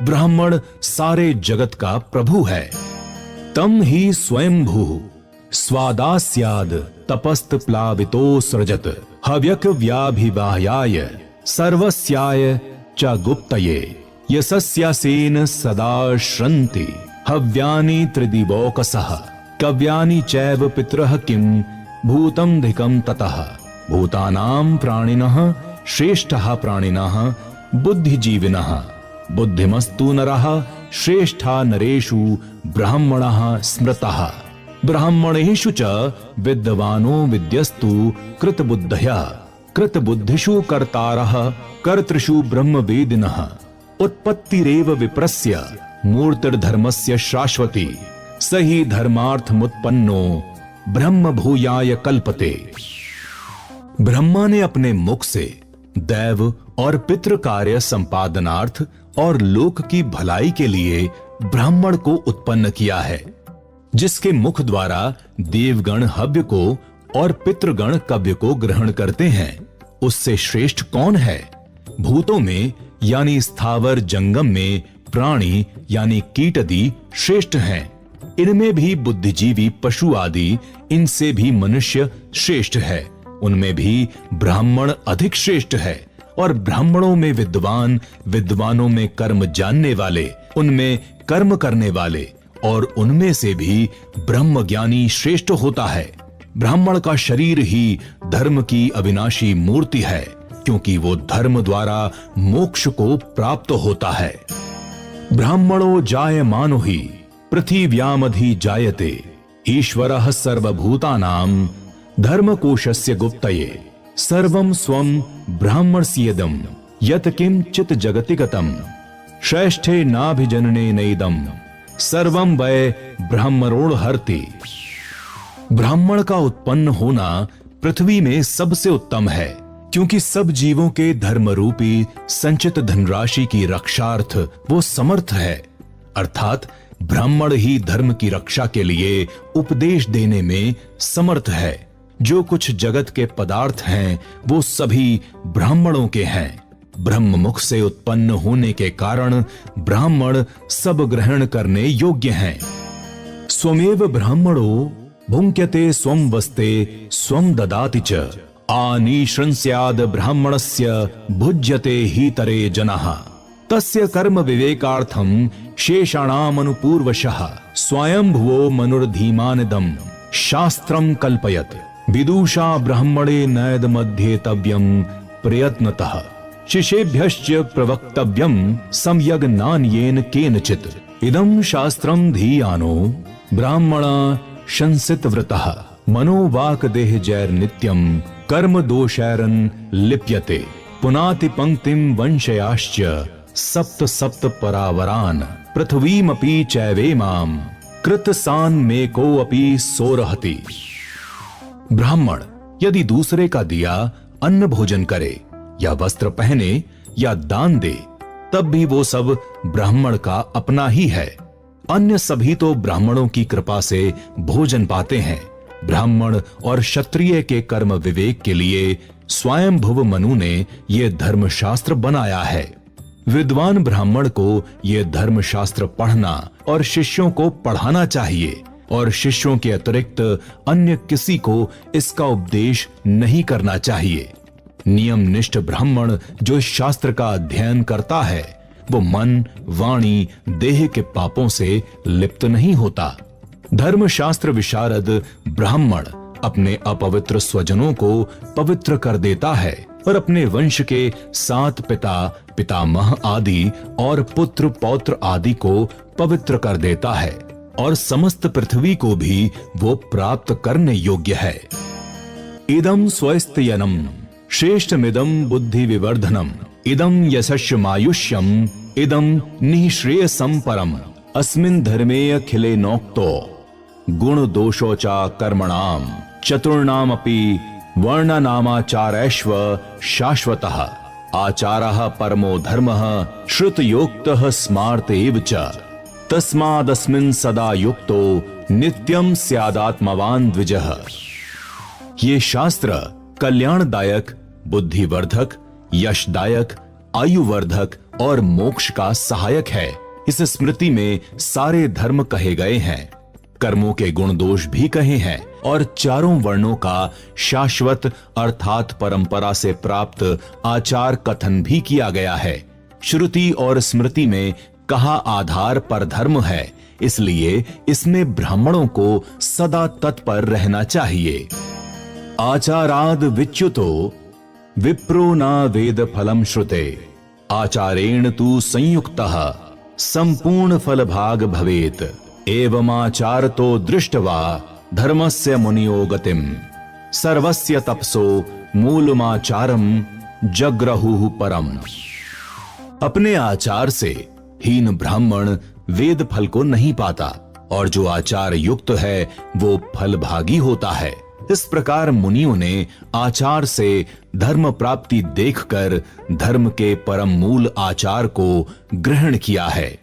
ब्राह्मण सारे जगत का प्रभु है। तम ही स्वयंभू स्वादास्याद तपस्त प्लावितो सृजत हव्यक व्याभिवाह्याय सर्वस्याय च गुप्तये यशस्यासेन सदा श्रन्ति हव्यानि त्रिदिवौकसः कव्यानि चैव पितरः किं भूतं धिकं ततः भूतानां प्राणिनः श्रेष्ठः प्राणिनः बुद्धिजीविनः बुद्धिमस्तु नरः श्रेष्ठा नरेषु ब्राह्मणः स्मृतः ब्राह्मणेषु च विद्वानो विद्यस्तु कृतबुद्धयः कृतबुद्धिषु कर्तारः कर्तृषु ब्रह्मवेदिनः उत्पत्तिरेव विप्रस्य मूर्तिर्धर्मस्य शाश्वती सही धर्मार्थमुत्पन्नो ब्रह्म भूयाय कल्पते। ब्रह्मा ने अपने मुख से दैव और पितृ कार्य संपादनार्थ और लोक की भलाई के लिए ब्राह्मण को उत्पन्न किया है, जिसके मुख द्वारा देवगण हव्य को और पितृगण कव्य को ग्रहण करते हैं। उससे श्रेष्ठ कौन है? भूतों में यानी स्थावर जंगम में प्राणी यानी कीटदि श्रेष्ठ हैं। इनमें भी बुद्धिजीवी पशु आदि, इनसे भी मनुष्य श्रेष्ठ है। उनमें भी ब्राह्मण अधिक श्रेष्ठ है। और ब्राह्मणों में विद्वान, विद्वानों में कर्म जानने वाले, उनमें कर्म करने वाले और उनमें से भी ब्रह्म ज्ञानी श्रेष्ठ होता है। ब्राह्मण का शरीर ही धर्म की अविनाशी मूर्ति है, क्योंकि वो धर्म द्वारा मोक्ष को प्राप्त होता है। ब्राह्मणो जायमानो हि पृथिव्यामधि जायते ईश्वरः सर्वभूतानां धर्मकोशस्य गुप्तये सर्वं स्वं ब्राह्मणस्येदं यत् किंचित् जगति गतं श्रेष्ठे नाभिजनने नैदं सर्वं वै ब्राह्मणोऽर्हति। ब्राह्मण का उत्पन्न होना पृथ्वी में सबसे उत्तम है, क्योंकि सब जीवों के धर्म रूपी संचित धनराशि की रक्षार्थ वो समर्थ है। अर्थात ब्राह्मण ही धर्म की रक्षा के लिए उपदेश देने में समर्थ है। जो कुछ जगत के पदार्थ हैं वो सभी ब्राह्मणों के हैं। ब्रह्म मुख से उत्पन्न होने के कारण ब्राह्मण सब ग्रहण करने योग्य हैं। स्वमेव ब्राह्मणो भुंक्यते स्वं वस्ते स्वं ददाति च आनीशंस्याद ब्राह्मणस्य भुज्यते हीतरे जनः तस्य कर्म विवेकार्थं शेषाणामनुपूर्वशः स्वयंभुवो मनुर्धीमानदं शास्त्रं कल्पयत् विदुषा ब्राह्मणे नैद मध्ये तव्यम प्रयत्नतः शिष्येभ्यश्च प्रवक्तव्यम सम्यग् नान्येन केनचित्। इदं शास्त्रं धीयानो ब्राह्मण शंसित व्रतः मनोवाक देह जैर नित्यम कर्म दोषैरन लिप्यते। पुनाति पंक्तिम वंशयाश्च सप्त सप्त परावरान पृथ्वीमपि चैवेमाम कृतसान मेको अपि सोरहति। ब्राह्मण यदि दूसरे का दिया अन्न भोजन करे या वस्त्र पहने या दान दे, तब भी वो सब ब्राह्मण का अपना ही है। अन्य सभी तो ब्राह्मणों की कृपा से भोजन पाते हैं। ब्राह्मण और क्षत्रिय के कर्म विवेक के लिए स्वयंभुव मनु ने ये धर्मशास्त्र बनाया है। विद्वान ब्राह्मण को ये धर्मशास्त्र पढ़ना और शिष्यों को पढ़ाना चाहिए, और शिष्यों के अतिरिक्त अन्य किसी को इसका उपदेश नहीं करना चाहिए। नियमनिष्ठ ब्राह्मण जो इस शास्त्र का अध्ययन करता है, वो मन, वाणी, देह के पापों से लिप्त नहीं होता। धर्मशास्त्र विशारद ब्राह्मण अपने अपवित्र स्वजनों को पवित्र कर देता है और अपने वंश के 7 पिता, पितामह आदि और पुत्र पौत्र आदि को पवित्र कर देता है, और समस्त पृथ्वी को भी वो प्राप्त करने योग्य है। इदं स्वस्त्ययनम श्रेष्ठमिदं बुद्धि विवर्धनम इदं यशस्मायुष्यम इदं निःश्रेयसं परम अस्मिन् धर्मे अखिले नोक्तो गुण दोषोचा कर्मणाम चतुर्णामपि वर्णनामाचारैश्व शाश्वतः आचारः परमो धर्मः श्रुतयोक्तः स्मार्त एव च तस्मादस्मिन् सदा युक्तो नित्यं स्यादात्मवान् द्विजः। ये शास्त्र कल्याणदायक, बुद्धिवर्धक, यशदायक, आयुवर्धक और मोक्ष का सहायक है। इस स्मृति में सारे धर्म कहे गए हैं, कर्मों के गुण दोष भी कहे हैं, और चारों वर्णों का शाश्वत अर्थात परंपरा से प्राप्त आचार कथन भी किया गया है। श्रुति और स्मृति में कहा आधार पर धर्म है, इसलिए इसमें ब्राह्मणों को सदा तत्पर रहना चाहिए। आचाराद विच्युतो विप्रो न वेद फलम श्रुते आचारेण तु संयुक्तः संपूर्ण फल भाग भवेत एवमाचारतो दृष्ट्वा धर्मस्य मुनियो गतिम सर्वस्य तपसो मूलमाचारम जग्रहुः परम। अपने आचार से हीन ब्राह्मण वेद फल को नहीं पाता, और जो आचार युक्त है वो फल भागी होता है। इस प्रकार मुनियों ने आचार से धर्म प्राप्ति देखकर धर्म के परम मूल आचार को ग्रहण किया है।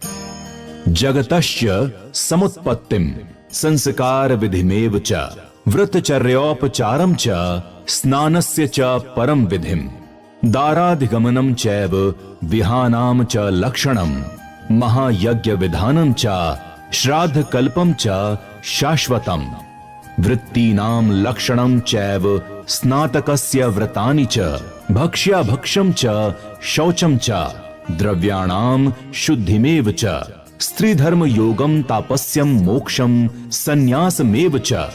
जगतस्य समुत्पत्तिम संस्कार विधिमेव च व्रतचर्योपचारम च स्नानस्य च परम विधिम दाराधिगमनम चैव विहानाम च लक्षणम महायज्ञ विधानम च श्राद्ध कल्पम च शाश्वतम वृत्तीनाम लक्षणम चैव स्नातकस्य व्रतानि च भक्ष्याभक्षम च शौचम च द्रव्याणाम शुद्धिमेव च स्त्रीधर्म योगम तापस्यम मोक्षम संन्यासमेव च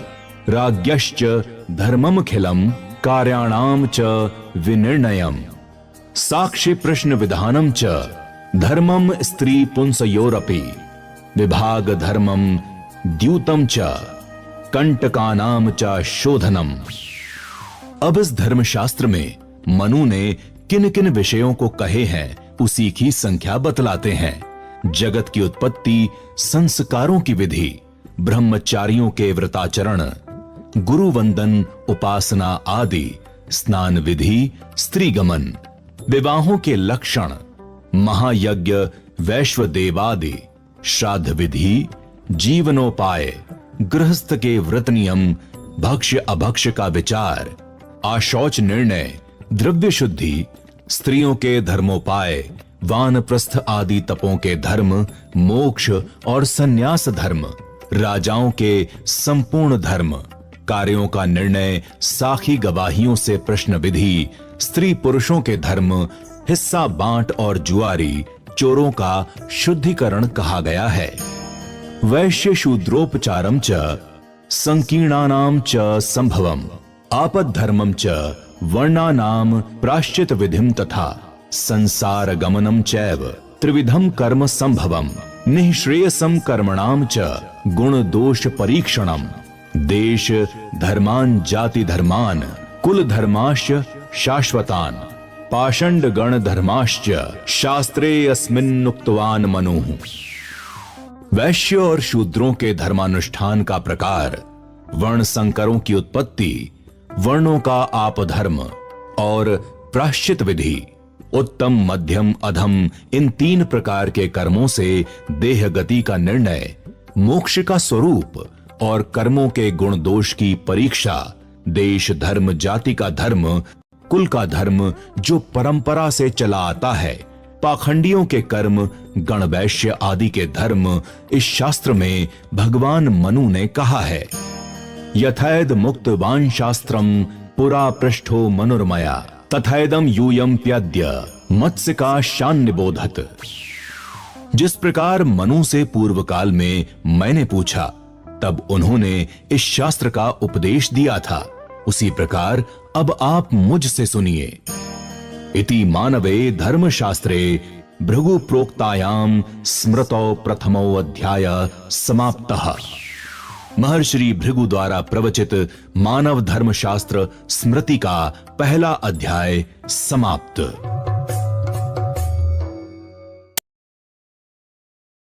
राज्ञश्च धर्ममखिलम कार्याणाम च विनिर्णयम साक्षी प्रश्न विधानम च धर्मम स्त्री पुंसयोरपि विभाग धर्मम द्यूतम च कंटकानाम च शोधनम। अब इस धर्मशास्त्र में मनु ने किन किन विषयों को कहे हैं उसी की संख्या बतलाते हैं। जगत की उत्पत्ति, संस्कारों की विधि, ब्रह्मचारियों के व्रताचरण, गुरु वंदन, उपासना आदि, स्नान विधि, स्त्रीगमन, विवाहों के लक्षण, महायज्ञ, वैश्वदेवादि, श्राद्ध विधि, जीवनोपाय, गृहस्थ के व्रत नियम, भक्ष्य अभक्ष्य का विचार, आशौच निर्णय, द्रव्य शुद्धि, स्त्रियों के धर्मोपाय, वानप्रस्थ आदि तपों के धर्म, मोक्ष और संन्यास धर्म, राजाओं के संपूर्ण धर्म, कार्यों का निर्णय, साखी गवाहियों से प्रश्न विधि, स्त्री पुरुषों के धर्म, हिस्सा बांट और जुआरी, चोरों का शुद्धिकरण कहा गया है। वैश्य शूद्रोपचारम च संकीर्णानाम च संभवम आपद्धर्मं च वर्णानाम प्राश्चित विधिम तथा संसार गमनम चैव त्रिविधम कर्म संभवम निःश्रेयसम कर्मणाम च गुण दोष परीक्षणम देश धर्मान जाति धर्मान कुल धर्माश्च शाश्वतान पाषंड गण धर्माश्च शास्त्रे अस्मिन्नुक्तवान मनुः। वैश्य और शूद्रों के धर्मानुष्ठान का प्रकार, वर्ण संकरों की उत्पत्ति, वर्णों का आपधर्म और प्रायश्चित विधि, उत्तम मध्यम अधम इन 3 प्रकार के कर्मों से देह गति का निर्णय, मोक्ष का स्वरूप और कर्मों के गुण दोष की परीक्षा, देश धर्म जाति का धर्म, कुल का धर्म जो परंपरा से चला आता है, पाखंडियों के कर्म, गणवैश्य आदि के धर्म, इस शास्त्र में भगवान मनु ने कहा है। यथैद मुक्तवान शास्त्रम पुरा पृष्ठो मनुर्मया तथैदम यूयम प्यद्य मत्स्य का शान निबोधत। जिस प्रकार मनु से पूर्व काल में मैंने पूछा, तब उन्होंने इस शास्त्र का उपदेश दिया था, उसी प्रकार अब आप मुझसे सुनिए। इति मानवे धर्मशास्त्रे भृगु प्रोक्तायाम स्मृतो प्रथमो अध्याय समाप्तः। महर्षि भृगु द्वारा प्रवचित मानव धर्मशास्त्र स्मृति का पहला अध्याय समाप्त।